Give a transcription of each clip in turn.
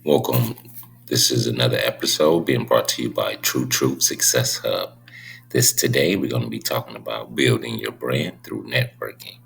Welcome. This is another episode being brought to you by True Truth Success Hub. Today we're going to be talking about building your brand through networking.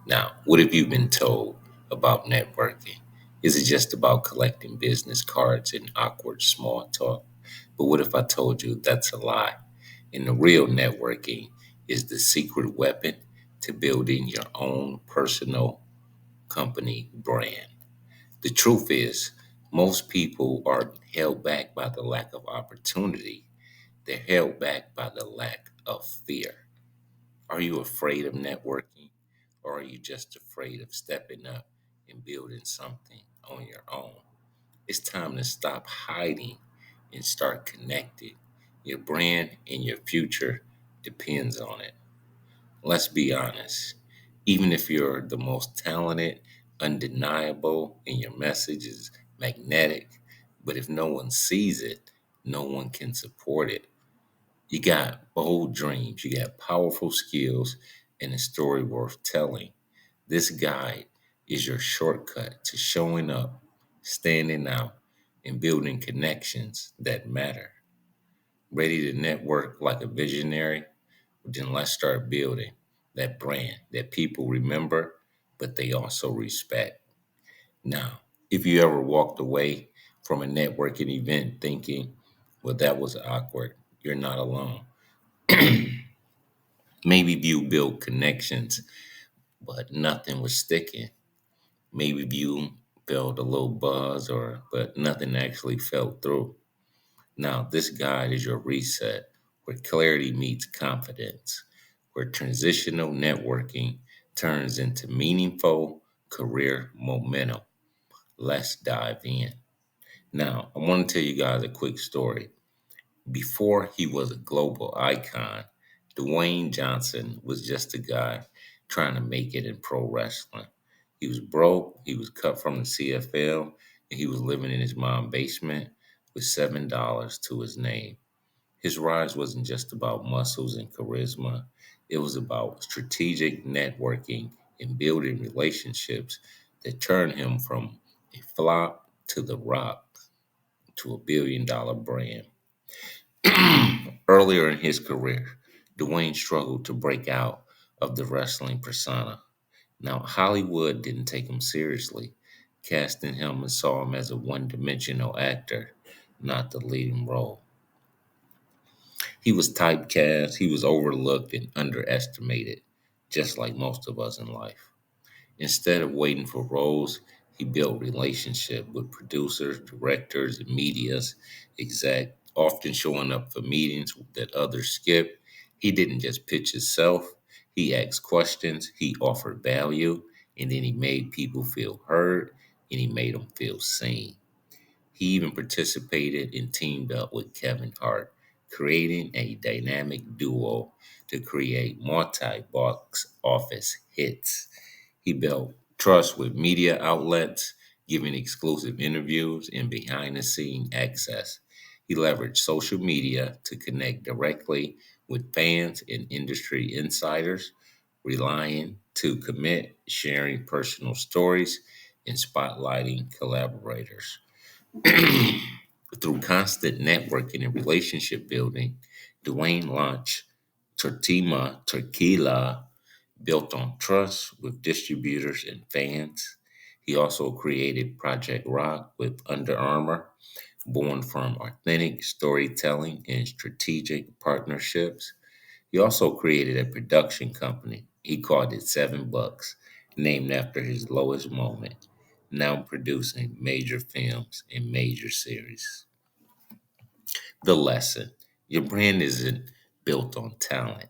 Now, what have you been told about networking? Is it just about collecting business cards and awkward small talk? But what if I told you that's a lie? And the real networking is the secret weapon to building your own personal company brand. The truth is, most people are held back by the lack of opportunity. They're held back by the lack of fear. Are you afraid of networking, or are you just afraid of stepping up and building something on your own? It's time to stop hiding and start connecting. Your brand and your future depends on it. Let's be honest. Even if you're the most talented, undeniable, and your message is magnetic, but if no one sees it, no one can support it. You got bold dreams, you got powerful skills, and a story worth telling. This guide is your shortcut to showing up, standing out, and building connections that matter. Ready to network like a visionary? Then let's start building that brand that people remember, but they also respect. Now, if you ever walked away from a networking event thinking, well, that was awkward, you're not alone. Maybe you built connections, but nothing was sticking. Maybe you felt a little buzz but nothing actually fell through. Now, this guide is your reset where clarity meets confidence, where transitional networking turns into meaningful career momentum. Let's dive in. Now, I want to tell you guys a quick story. Before he was a global icon, Dwayne Johnson was just a guy trying to make it in pro wrestling. He was broke, he was cut from the CFL, and he was living in his mom's basement with $7 to his name. His rise wasn't just about muscles and charisma, it was about strategic networking and building relationships that turned him from a flop to the rock to a $1 billion brand. Earlier in his career, Dwayne struggled to break out of the wrestling persona. Now, Hollywood didn't take him seriously, casting him and saw him as a one dimensional actor, not the leading role. He was typecast, he was overlooked and underestimated, just like most of us in life. Instead of waiting for roles, he built relationship with producers, directors, and media's exec, often showing up for meetings that others skip. He didn't just pitch himself, he asked questions, he offered value, and then he made people feel heard and he made them feel seen. He even participated and teamed up with Kevin Hart, creating a dynamic duo to create multi box office hits. He built trust with media outlets, giving exclusive interviews and behind the scene access. He leveraged social media to connect directly with fans and industry insiders, relying to commit, sharing personal stories, and spotlighting collaborators. Through constant networking and relationship building, Dwayne launched Tortima Tequila, built on trust with distributors and fans. He also created Project Rock with Under Armour, born from authentic storytelling and strategic partnerships. He also created a production company. He called it Seven Bucks, named after his lowest moment, now producing major films and major series. The lesson: your brand isn't built on talent,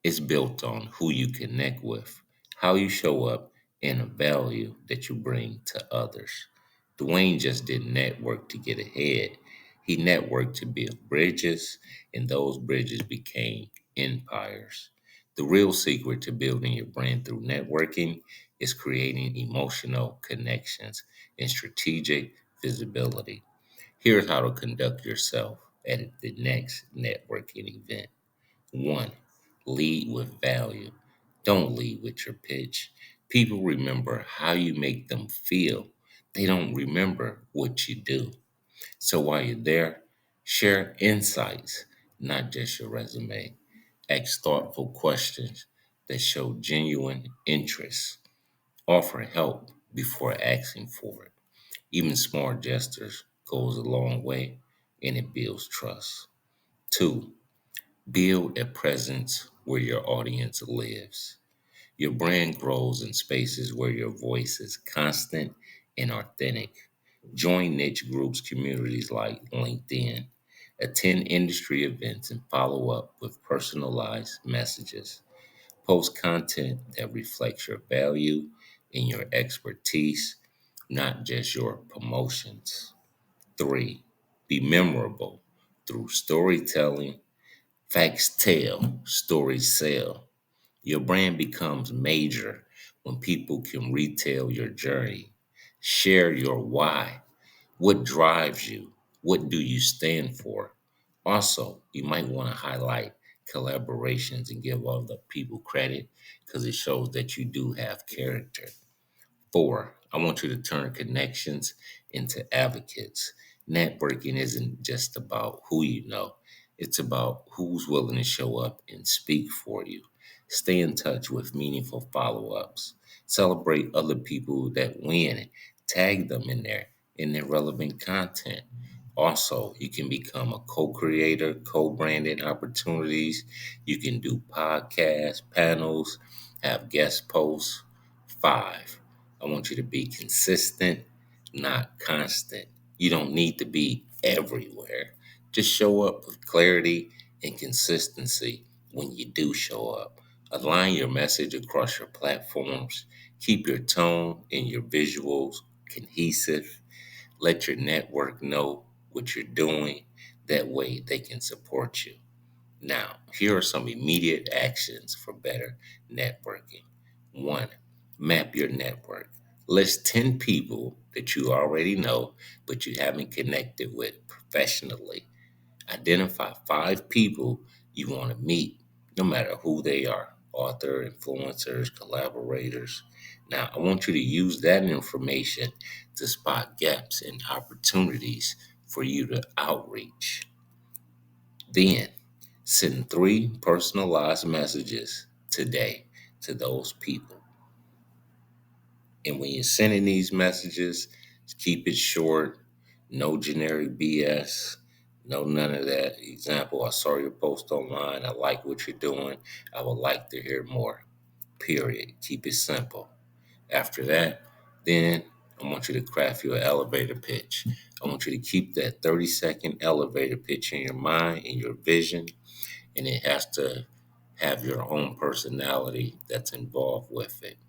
it's built on who you connect with, how you show up, and the value that you bring to others. Dwayne just didn't network to get ahead. He networked to build bridges, and those bridges became empires. The real secret to building your brand through networking is creating emotional connections and strategic visibility. Here's how to conduct yourself at the next networking event. One, lead with value. Don't lead with your pitch. People remember how you make them feel, They don't remember what you do. So while you're there, share insights, not just your resume. Ask thoughtful questions that show genuine interest. Offer help before asking for it. Even small gestures goes a long way and it builds trust. Two, build a presence where your audience lives. Your brand grows in spaces where your voice is constant and authentic. Join niche groups, communities like LinkedIn. Attend industry events and follow up with personalized messages. Post content that reflects your value and your expertise, not just your promotions. Three, be memorable through storytelling. Facts tell, stories sell. Your brand becomes major when people can retell your journey, share your why, what drives you, what do you stand for. Also, you might want to highlight collaborations and give other people credit because it shows that you do have character. Four, I want you to turn connections into advocates. Networking isn't just about who you know, it's about who's willing to show up and speak for you. Stay in touch with meaningful follow ups. Celebrate other people that win. Tag them in their relevant content. Also, you can become a co-creator, co-branded opportunities. You can do podcasts, panels, have guest posts. Five, I want you to be consistent, not constant. You don't need to be everywhere. Just show up with clarity and consistency when you do show up. Align your message across your platforms. Keep your tone and your visuals cohesive. Let your network know what you're doing. That way they can support you. Now, here are some immediate actions for better networking. One, map your network. List 10 people that you already know, but you haven't connected with professionally. Identify 5 people you want to meet, no matter who they are: author, influencers, collaborators. Now, I want you to use that information to spot gaps and opportunities for you to outreach. Then send 3 personalized messages today to those people. And when you're sending these messages, keep it short, no generic BS, no none of that. Example, I saw your post online. I like what you're doing. I would like to hear more. Period. Keep it simple. After that, then I want you to craft your elevator pitch. I want you to keep that 30-second elevator pitch in your mind, in your vision, and it has to have your own personality that's involved with it.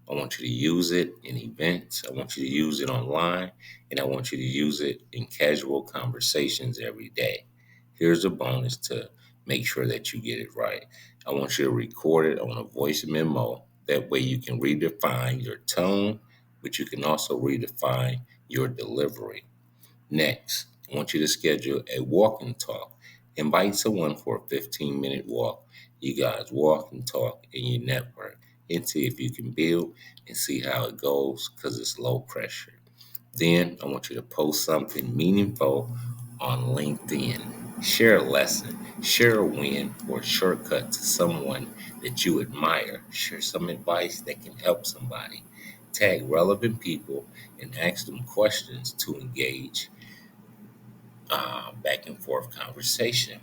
I want you to use it in events. I want you to use it online, and I want you to use it in casual conversations every day. Here's a bonus to make sure that you get it right. I want you to record it on a voice memo. That way you can redefine your tone, but you can also redefine your delivery. Next, I want you to schedule a walk and talk. Invite someone for a 15-minute walk. You guys walk and talk in your network and see if you can build and see how it goes because it's low pressure. Then I want you to post something meaningful on LinkedIn. Share a lesson, share a win, or a shortcut to someone that you admire. Share some advice that can help somebody. Tag relevant people and ask them questions to engage back and forth conversation.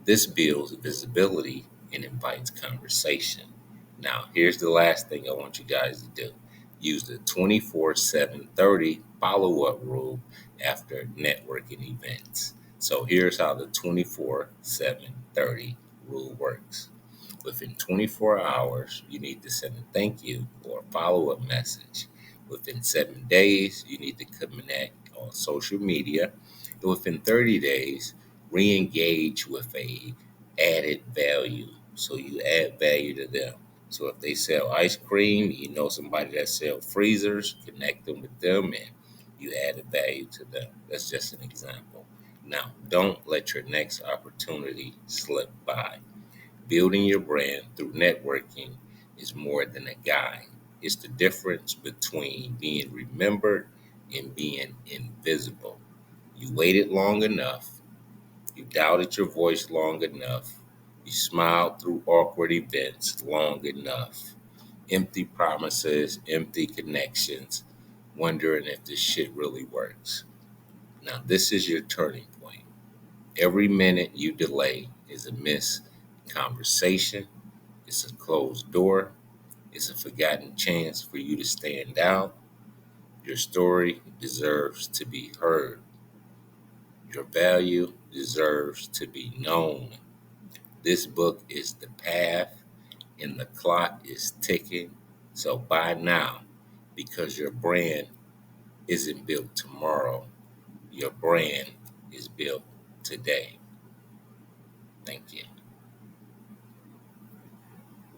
This builds visibility and invites conversation. Now, here's the last thing I want you guys to do: use the 24/7/30 follow up rule after networking events. So, here's how the 24/7/30 rule works. Within 24 hours, you need to send a thank you or a follow up message. Within 7 days, you need to connect on social media. And within 30 days, re engage with a added value. So you add value to them. So if they sell ice cream, you know somebody that sells freezers, connect them with them and you add a value to them. That's just an example. Now, don't let your next opportunity slip by. Building your brand through networking is more than a guide. It's the difference between being remembered in being invisible. You waited long enough. You doubted your voice long enough. You smiled through awkward events long enough. Empty promises, empty connections, wondering if this shit really works. Now, this is your turning point. Every minute you delay is a missed conversation, it's a closed door, it's a forgotten chance for you to stand out. Your story deserves to be heard. Your value deserves to be known. This book is the path, and the clock is ticking. So buy now, because your brand isn't built tomorrow. Your brand is built today. Thank you.